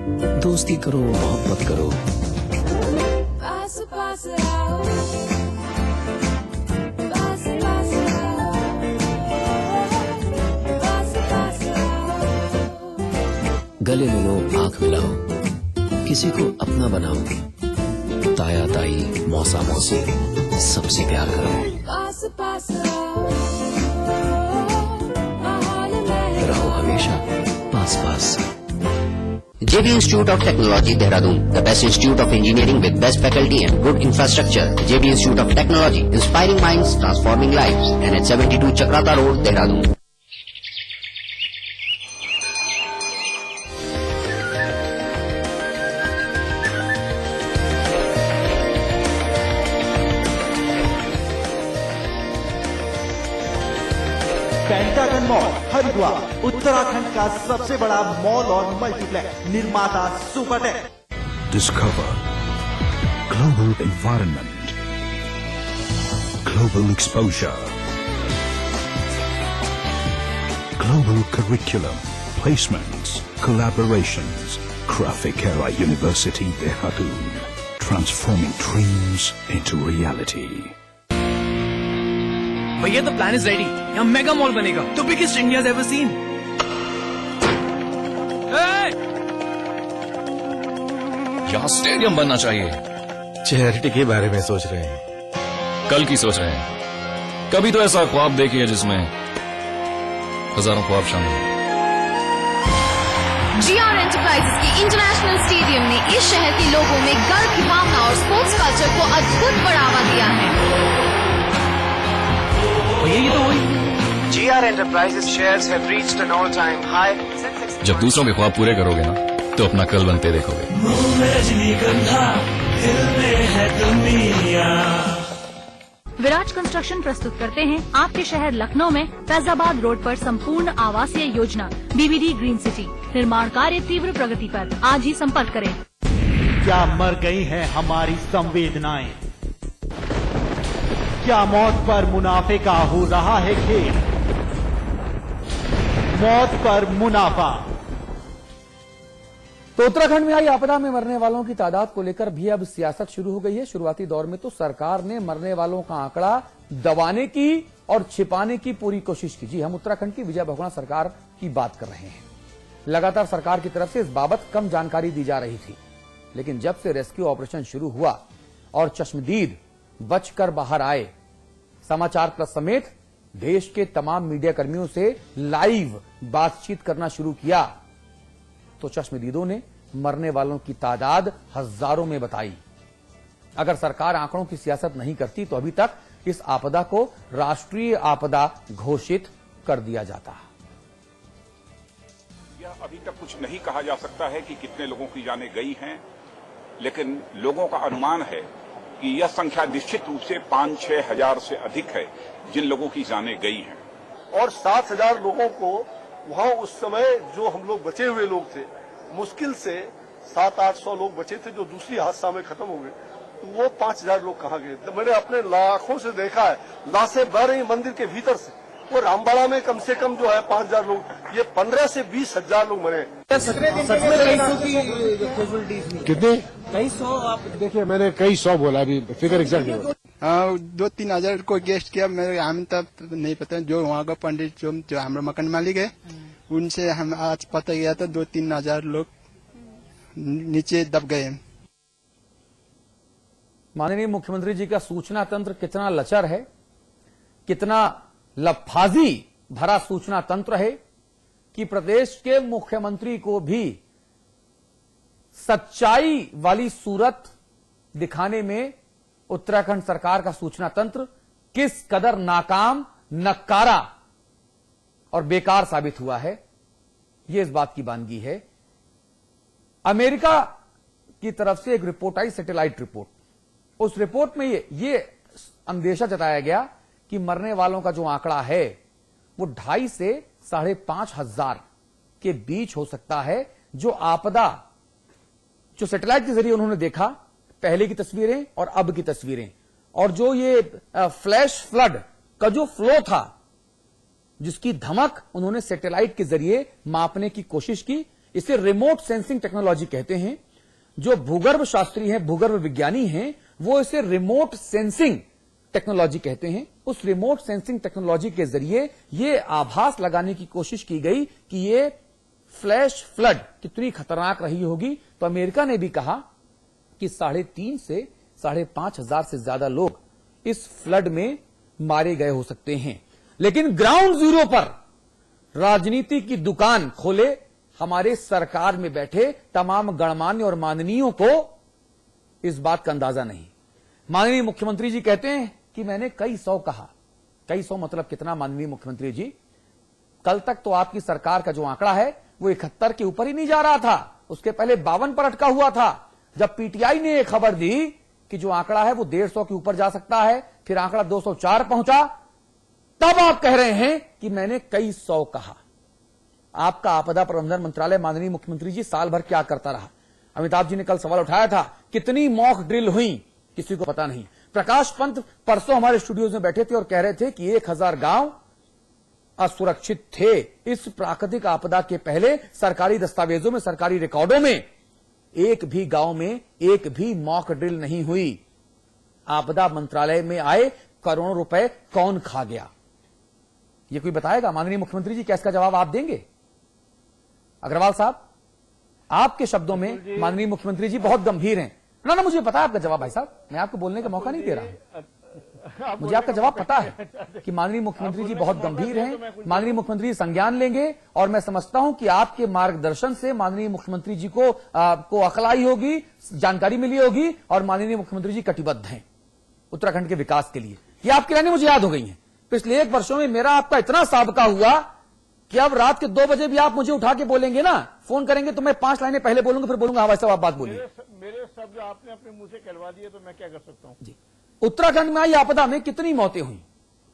दोस्ती करो, मोहब्बत करो। पास पास आओ, पास पास आओ, पास पास आओ। गले मिलो, आंख मिलाओ, किसी को अपना बनाओ। ताया ताई, मौसा मौसी, सबसे प्यार करो। पास पास आओ, माहौल में रहो हमेशा पास पास। JB Institute of Technology, Dehradun, the best institute of engineering with best faculty and good infrastructure. JB Institute of Technology, inspiring minds, transforming lives. NH 72 Chakrata Road, Dehradun. Pentagon mall Haridwar, Uttarakhand का सबसे बड़ा मॉल और multiplex निर्माता Supertech. Discover global environment, global exposure, global curriculum, placements, collaborations. Graphicera University, Dehradun, transforming dreams into reality. भैया the plan is ready. यहाँ mega mall बनेगा, the biggest India has ever seen. यहाँ stadium बनना चाहिए। Charity के बारे में सोच रहे हैं? कल की सोच रहे हैं। कभी तो ऐसा ख्वाब देखिए जिसमें हजारों ख्वाब शामिल हैं। GR एंटरप्राइजेस की इंटरनेशनल स्टेडियम ने इस शहर के लोगों में गर्व की भावना और स्पोर्ट्स कल्चर को अद्भुत बढ़ावा दिया है। भैया ये तो वही GR Enterprises shares have reached an all-time high. जब दूसरों के ख्वाब पूरे करोगे ना, तो अपना कल बनते देखोगे। विराज कंस्ट्रक्शन प्रस्तुत करते हैं आपके शहर लखनऊ में फैजाबाद रोड पर संपूर्ण आवासीय योजना BBD ग्रीन सिटी। निर्माण कार्य तीव्र प्रगति पर। आज ही संपर्क करें। क्या मर गई हैं हमारी संवेदनाएं? क्या मौत पर मुनाफे का हो रहा है खेल? मौत पर मुनाफा। तो उत्तराखंड में आई आपदा में मरने वालों की तादाद को लेकर भी अब सियासत शुरू हो गई है। शुरुआती दौर में तो सरकार ने मरने वालों का आंकड़ा दबाने की और छिपाने की पूरी कोशिश की। जी, हम उत्तराखंड की विजय बहुगुणा सरकार की बात कर रहे हैं। लगातार सरकार की तरफ से इस बाबत कम जानकारी दी जा रही थी, लेकिन जब से रेस्क्यू ऑपरेशन शुरू हुआ और चश्मदीद बचकर बाहर आए, समाचार प्लस समेत देश के तमाम मीडिया कर्मियों से लाइव बातचीत करना शुरू किया, तो चश्मदीदों ने मरने वालों की तादाद हजारों में बताई। अगर सरकार आंकड़ों की सियासत नहीं करती तो अभी तक इस आपदा को राष्ट्रीय आपदा घोषित कर दिया जाता। यह अभी तक कुछ नहीं कहा जा सकता है कि कितने लोगों की जानें गई हैं, लेकिन लोगों का अनुमान है कि यह संख्या निश्चित रूप से 5-6 हजार से अधिक है जिन लोगों की जानें गई हैं। और 7,000 लोगों को वहां उस समय जो हम लोग बचे हुए लोग थे, मुश्किल से 700-800 लोग बचे थे जो दूसरी हादसा में खत्म हो गए। तो वो 5,000 लोग कहाँ गए? तो मैंने अपने आंखों से देखा है, लाशें बह रही मंदिर के भीतर से। वो रामबाड़ा में कम से कम जो है 5,000 लोग, ये 15 से 20 हजार लोग मरे। कितने? कई सौ। आप देखिए, मैंने कई सौ बोला, अभी फिगर एग्जैक्ट नहीं बोला। 2-3 हजार को गेस्ट किया। मेरे हम तब नहीं पता, जो वहाँ का पंडित जो हमारे मकान मालिक है, उनसे हम आज पता गया था 2-3 हजार लोग नीचे दब गए। माननीय मुख्यमंत्री जी का सूचना तंत्र कितना लचर है, कितना लफाजी भरा सूचना तंत्र है कि प्रदेश के मुख्यमंत्री को भी सच्चाई वाली सूरत दिखाने में उत्तराखंड सरकार का सूचना तंत्र किस कदर नाकाम, नक्कारा और बेकार साबित हुआ है, यह इस बात की बानगी है। अमेरिका की तरफ से एक रिपोर्ट आई, सैटेलाइट रिपोर्ट। उस रिपोर्ट में ये अंदेशा जताया गया कि मरने वालों का जो आंकड़ा है वो 2.5 से 5.5 हजार के बीच हो सकता है। जो आपदा जो सैटेलाइट के जरिए उन्होंने देखा, पहले की तस्वीरें और अब की तस्वीरें, और जो ये फ्लैश फ्लड का जो फ्लो था, जिसकी धमक उन्होंने सैटेलाइट के जरिए मापने की कोशिश की, इसे रिमोट सेंसिंग टेक्नोलॉजी कहते हैं। जो भूगर्भ शास्त्री हैं, भूगर्भ विज्ञानी हैं, वो इसे रिमोट सेंसिंग टेक्नोलॉजी कहते हैं। उस रिमोट सेंसिंग टेक्नोलॉजी के जरिए ये आभास लगाने की कोशिश की गई कि ये फ्लैश फ्लड कितनी खतरनाक रही होगी। तो अमेरिका ने भी कहा कि 3.5 से 5.5 हजार से ज्यादा लोग इस फ्लड में मारे गए हो सकते हैं। लेकिन ग्राउंड जीरो पर राजनीति की दुकान खोले हमारे सरकार में बैठे तमाम गणमान्य और माननीयों को इस बात का अंदाजा नहीं। माननीय मुख्यमंत्री जी कहते हैं कि मैंने कई सौ कहा। कई सौ मतलब कितना माननीय मुख्यमंत्री जी? कल तक तो आपकी सरकार का जो आंकड़ा है वो 71 के ऊपर ही नहीं जा रहा था, उसके पहले 52 पर अटका हुआ था। जब पीटीआई ने यह खबर दी कि जो आंकड़ा है वो 150 के ऊपर जा सकता है, फिर आंकड़ा 204 पहुंचा, तब आप कह रहे हैं कि मैंने कई सौ कहा। आपका आपदा प्रबंधन मंत्रालय माननीय मुख्यमंत्री जी साल भर क्या करता रहा? अमिताभ जी ने कल सवाल उठाया था, कितनी मॉक ड्रिल हुई, किसी को पता नहीं। प्रकाश पंत परसों हमारे स्टूडियोज में बैठे थे और कह रहे थे कि 1000 गांव असुरक्षित थे। इस प्राकृतिक आपदा के पहले सरकारी दस्तावेजों में, सरकारी रिकॉर्डों में एक भी गांव में एक भी मॉक ड्रिल नहीं हुई। आपदा मंत्रालय में आए करोड़ों रुपए कौन खा गया, ये कोई बताएगा? माननीय मुख्यमंत्री जी, क्या इसका जवाब आप देंगे? अग्रवाल साहब, आपके शब्दों में माननीय मुख्यमंत्री जी बहुत गंभीर हैं। ना मुझे पता है आपका जवाब भाई साहब, मैं आपको बोलने का मौका नहीं दे रहा। मुझे आपका जवाब पता है कि माननीय मुख्यमंत्री जी बहुत गंभीर हैं, माननीय मुख्यमंत्री जी संज्ञान लेंगे। और मैं समझता हूं कि आपके मार्गदर्शन से माननीय मुख्यमंत्री जी को अकल आई होगी, जानकारी मिली होगी, और माननीय मुख्यमंत्री जी कटिबद्ध हैं उत्तराखंड के विकास के लिए। ये आपकी लाइनें मुझे याद हो गई हैं। पिछले 1 वर्षों में मेरा आपका इतना साबका हुआ कि अब रात के 2 बजे भी आप मुझे उठा के बोलेंगे ना, फोन करेंगे तो मैं 5 लाइनें पहले बोलूंगा, फिर बोलूंगा हाँ भाई साहब आप बात बोलिए। मेरे शब्द आपने अपने मुंह से कहलवा दिए तो मैं क्या कर सकता हूं? जी, उत्तराखंड में आई आपदा में कितनी मौतें हुई,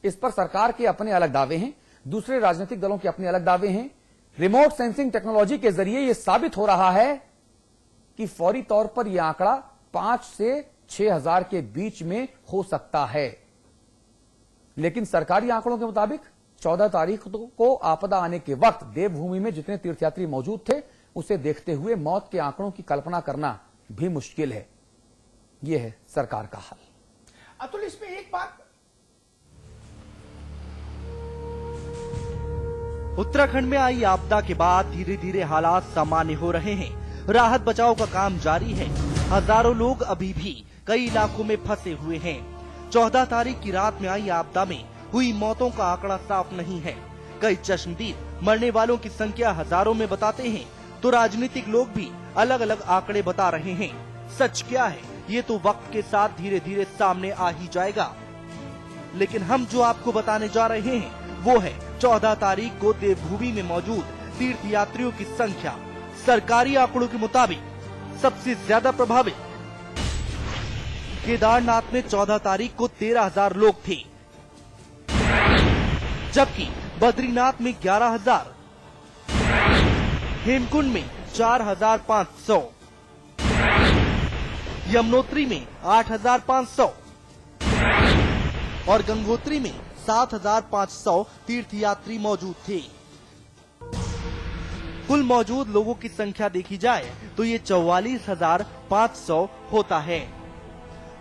इस पर सरकार के अपने अलग दावे हैं, दूसरे राजनीतिक दलों के अपने अलग दावे हैं। रिमोट सेंसिंग टेक्नोलॉजी के जरिए यह साबित हो रहा है कि फौरी तौर पर यह आंकड़ा 5 से 6 हजार के बीच में हो सकता है। लेकिन सरकारी आंकड़ों के मुताबिक 14 तारीख को आपदा आने के वक्त देवभूमि में जितने तीर्थयात्री मौजूद थे, उसे देखते हुए मौत के आंकड़ों की कल्पना करना भी मुश्किल है। यह है सरकार का हाल। अतुल, इसमें एक बात, उत्तराखंड में आई आपदा के बाद धीरे धीरे हालात सामान्य हो रहे हैं। राहत बचाव का काम जारी है। हजारों लोग अभी भी कई इलाकों में फंसे हुए हैं। 14 तारीख की रात में आई आपदा में हुई मौतों का आंकड़ा साफ नहीं है। कई चश्मदीद मरने वालों की संख्या हजारों में बताते हैं, तो राजनीतिक लोग भी अलग अलग आंकड़े बता रहे हैं। सच क्या है ये तो वक्त के साथ धीरे धीरे सामने आ ही जाएगा। लेकिन हम जो आपको बताने जा रहे हैं वो है 14 तारीख को देवभूमि में मौजूद तीर्थ यात्रियों की संख्या। सरकारी आंकड़ों के मुताबिक सबसे ज्यादा प्रभावित केदारनाथ में 14 तारीख को 13,000 लोग थे, जबकि बद्रीनाथ में 11,000, हेमकुंड में 4,500, यमुनोत्री में 8,500 और गंगोत्री में 7,500 तीर्थयात्री मौजूद थे। कुल मौजूद लोगों की संख्या देखी जाए तो ये 44,500 होता है।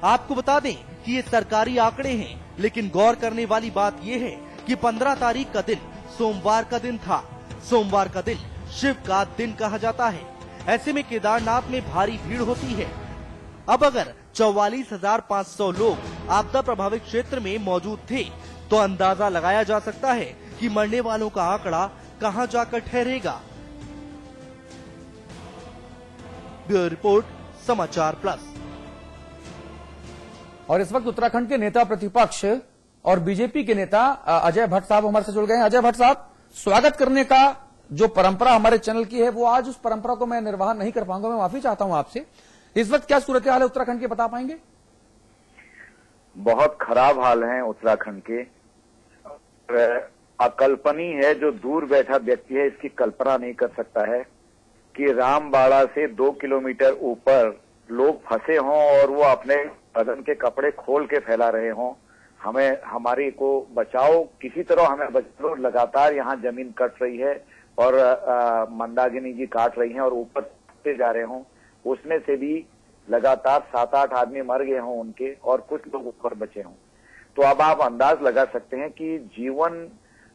आपको बता दें कि ये सरकारी आंकड़े हैं, लेकिन गौर करने वाली बात ये है कि 15 तारीख का दिन सोमवार का दिन था। सोमवार का दिन शिव का दिन कहा जाता है। ऐसे में केदारनाथ में भारी भीड़ होती है। अब अगर 44,500 लोग आपदा प्रभावित क्षेत्र में मौजूद थे तो अंदाजा लगाया जा सकता है कि मरने वालों का आंकड़ा कहां जाकर ठहरेगा। ब्यूरो रिपोर्ट, समाचार प्लस। और इस वक्त उत्तराखंड के नेता प्रतिपक्ष और बीजेपी के नेता अजय भट्ट साहब हमारे से जुड़ गए हैं। अजय भट्ट साहब, स्वागत करने का जो परंपरा हमारे चैनल की है वो आज उस परंपरा को मैं निर्वाह नहीं कर पाऊंगा, मैं माफी चाहता हूं आपसे। इस वक्त क्या सूरत हाल है उत्तराखंड के, बता पाएंगे? बहुत खराब हाल है उत्तराखंड के। अकल्पनीय है, जो दूर बैठा व्यक्ति है इसकी कल्पना नहीं कर सकता है कि रामबाड़ा से 2 किलोमीटर ऊपर लोग फंसे हों और वो अपने बदन के कपड़े खोल के फैला रहे हों। हमें, हमारी को बचाओ, किसी तरह हमें बचाओ। लगातार यहाँ जमीन कट रही है, और मंदाकिनी जी काट रही हैं और ऊपर से जा रहे हों, उसमें से भी लगातार 7-8 आदमी मर गए हों उनके और कुछ लोग ऊपर बचे हों। तो अब आप अंदाज लगा सकते हैं कि जीवन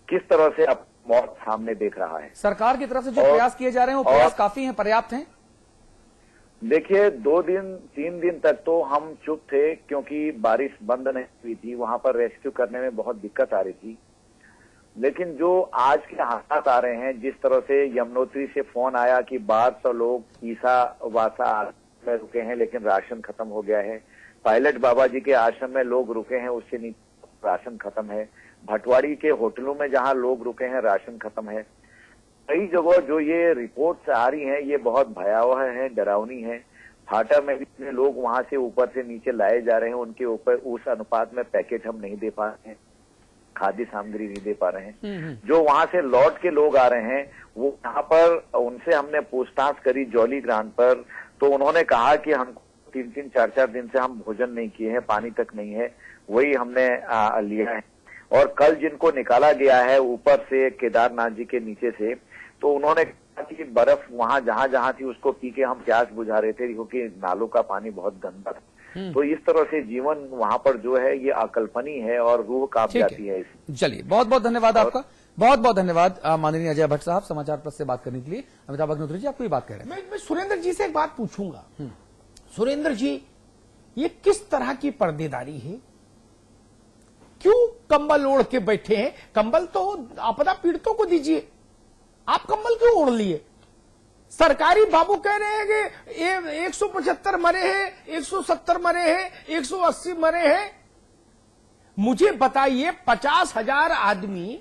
किस तरह से अब मौत सामने देख रहा है। सरकार की तरफ से जो प्रयास किए जा रहे हैं वो प्रयास काफी हैं, पर्याप्त हैं? देखिए 2-3 दिन तक तो हम चुप थे क्योंकि बारिश बंद नहीं हुई थी, वहां पर रेस्क्यू करने में बहुत दिक्कत आ रही थी। लेकिन जो आज के हालात आ रहे हैं, जिस तरह से यमुनोत्री से फोन आया कि 1200 लोग ईसा वासा में रुके हैं लेकिन राशन खत्म हो गया है, पायलट बाबा जी के आश्रम में लोग रुके हैं उससे नीचे राशन खत्म है, भटवाड़ी के होटलों में जहां लोग रुके हैं राशन खत्म है। कई जगह जो ये रिपोर्ट्स आ रही हैं ये बहुत भयावह है, डरावनी है। फाटा में भी इतने लोग वहां से ऊपर से नीचे लाए जा रहे हैं, उनके ऊपर उस अनुपात में पैकेट हम नहीं दे पा रहे हैं, खाद्य सामग्री नहीं दे पा रहे हैं। जो वहां से लौट के लोग आ रहे हैं वो यहाँ पर उनसे हमने पूछताछ करी जौली ग्रांड पर, तो उन्होंने कहा कि हमको 3-3, 4-4 दिन से हम भोजन नहीं किए हैं, पानी तक नहीं है, वही हमने लिया है। और कल जिनको निकाला गया है ऊपर से केदारनाथ जी के नीचे से, तो उन्होंने कहा कि बर्फ वहां जहां थी उसको पी के हम प्यास बुझा रहे थे क्योंकि नालों का पानी बहुत गंदा था। तो इस तरह से जीवन वहां पर जो है ये अकल्पनीय है और रूह कांप जाती है। चलिए बहुत बहुत धन्यवाद आपका, बहुत बहुत धन्यवाद माननीय अजय भट्ट साहब समाचार प्लस से बात करने के लिए। अमिताभ अग्निहोत्री जी आप कोई बात कह रहे हैं? मैं सुरेंद्र जी से एक बात पूछूंगा। सुरेंद्र जी, ये किस तरह की पर्देदारी है? क्यों कंबल ओढ़ के बैठे हैं? कंबल तो आपदा पीड़ितों को दीजिए, आप कंबल क्यों ओढ़ लिए? सरकारी बाबू कह रहे हैं कि 175 मरे हैं, 170 मरे हैं, 180 मरे हैं। मुझे बताइए 50,000 आदमी,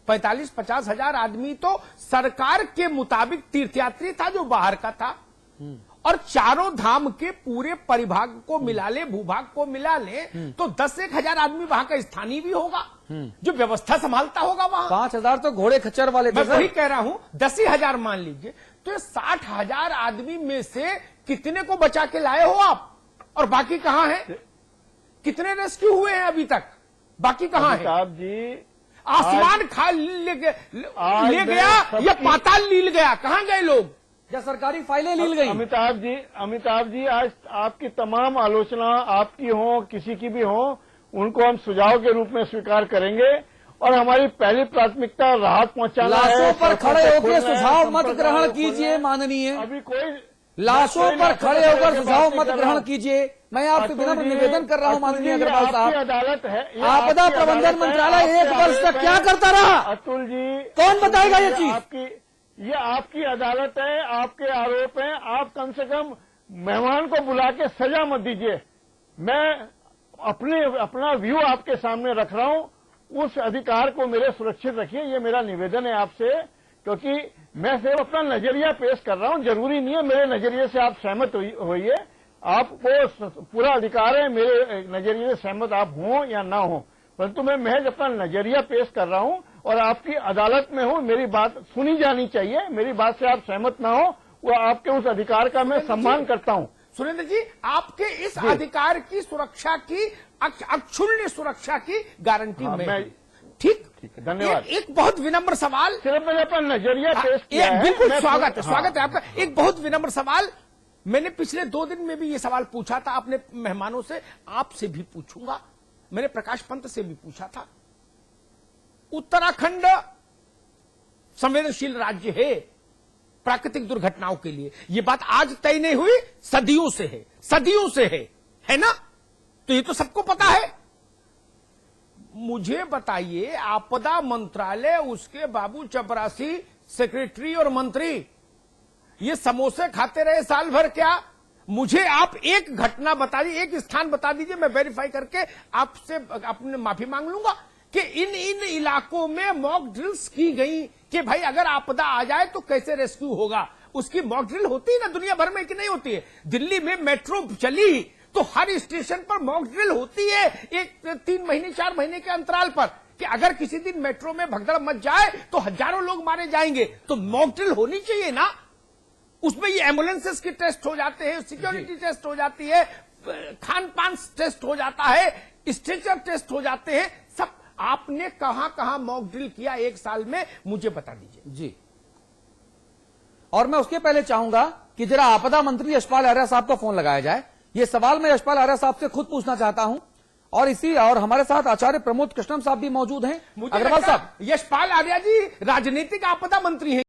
45-50 हजार आदमी तो सरकार के मुताबिक तीर्थयात्री था जो बाहर का था, और चारों धाम के पूरे परिभाग को मिला ले, भूभाग को मिला ले, तो 10-1 हजार आदमी वहां का स्थानीय भी होगा जो व्यवस्था संभालता होगा वहां। 5,000 तो घोड़े खच्चर वाले थे। मैं वही कह रहा हूं, 10,000 मान लीजिए, तो 60,000 आदमी में से कितने को बचा के लाए हो आप? और बाकी कहां है? कितने रेस्क्यू हुए हैं अभी तक? बाकी कहां है? साहब जी, आसमान खा ले गया या पाताल लील गया? कहां गए लोग? क्या सरकारी फाइलें लील गई? अमिताभ जी, आज आपकी तमाम आलोचना आपकी हो, किसी की भी हो, उनको हम सुझाव के रूप में स्वीकार करेंगे और हमारी पहली प्राथमिकता राहत पहुंचाना है। लाशों पर खड़े होकर सुझाव मत ग्रहण कीजिए माननीय। अभी कोई लाशों पर खड़े होकर सुझाव मत ग्रहण कीजिए। मैं आपसे विनम्र निवेदन कर रहा हूं माननीय अग्रवाल साहब, अदालत है, आपदा प्रबंधन मंत्रालय 1 वर्ष तक क्या करता रहा? अतुल जी, कौन बताएगा ये चीज? ये आपकी अदालत है, आपके आरोप हैं, आप कम से कम मेहमान को बुला के सजा मत दीजिए। मैं अपना व्यू आपके सामने रख रहा हूं, उस अधिकार को मेरे सुरक्षित रखिए, ये मेरा निवेदन है आपसे, क्योंकि मैं सिर्फ अपना नजरिया पेश कर रहा हूं। जरूरी नहीं है मेरे नजरिए से आप सहमत होइए, आपको पूरा अधिकार है मेरे नजरिए से सहमत आप हों या ना हो, परंतु मैं महज अपना नजरिया पेश कर रहा हूं और आपकी अदालत में हूं, मेरी बात सुनी जानी चाहिए। मेरी बात से आप सहमत ना हो, वो आपके उस अधिकार का मैं सम्मान करता हूं। सुरेंद्र जी, आपके इस अधिकार की सुरक्षा की, अक्षुण्य सुरक्षा की गारंटी में। ठीक, धन्यवाद। एक बहुत विनम्र सवाल, सिर्फ मैंने अपना नजरिया पेश किया है। बिल्कुल स्वागत है आपका। एक बहुत विनम्र सवाल, मैंने पिछले 2 दिन में भी ये सवाल पूछा था अपने मेहमानों से, आपसे भी पूछूंगा, मैंने प्रकाश पंत से भी पूछा था। उत्तराखंड संवेदनशील राज्य है प्राकृतिक दुर्घटनाओं के लिए, ये बात आज तय नहीं हुई, सदियों से है ना? तो ये तो सबको पता है। मुझे बताइए, आपदा मंत्रालय, उसके बाबू चपरासी सेक्रेटरी और मंत्री ये समोसे खाते रहे साल भर क्या? मुझे आप एक घटना बता दीजिए, एक स्थान बता दीजिए, मैं वेरीफाई करके आपसे अपने माफी मांग लूंगा कि इन इलाकों में मॉक ड्रिल्स की गई कि भाई अगर आपदा आ जाए तो कैसे रेस्क्यू होगा। उसकी मॉक ड्रिल होती है ना दुनिया भर में कि नहीं होती है? दिल्ली में मेट्रो चली तो हर स्टेशन पर मॉक ड्रिल होती है, एक 3 महीने 4 महीने के अंतराल पर, कि अगर किसी दिन मेट्रो में भगदड़ मच जाए तो हजारों लोग मारे जाएंगे। तो मॉक ड्रिल होनी चाहिए ना, उसमें ये एम्बुलेंसेस के टेस्ट हो जाते हैं, सिक्योरिटी टेस्ट हो जाती है, खान पान टेस्ट हो जाता है, स्ट्रेचर टेस्ट हो जाते हैं, सब। आपने कहां मॉक ड्रिल किया 1 साल में, मुझे बता दीजिए। जी, और मैं उसके पहले चाहूंगा कि जरा आपदा मंत्री यशपाल आर्या साहब का फोन लगाया जाए। ये सवाल मैं यशपाल आर्या साहब से खुद पूछना चाहता हूं। और हमारे साथ आचार्य प्रमोद कृष्णम साहब भी मौजूद हैं। अग्रवाल साहब, यशपाल आर्या जी राजनीतिक आपदा मंत्री हैं।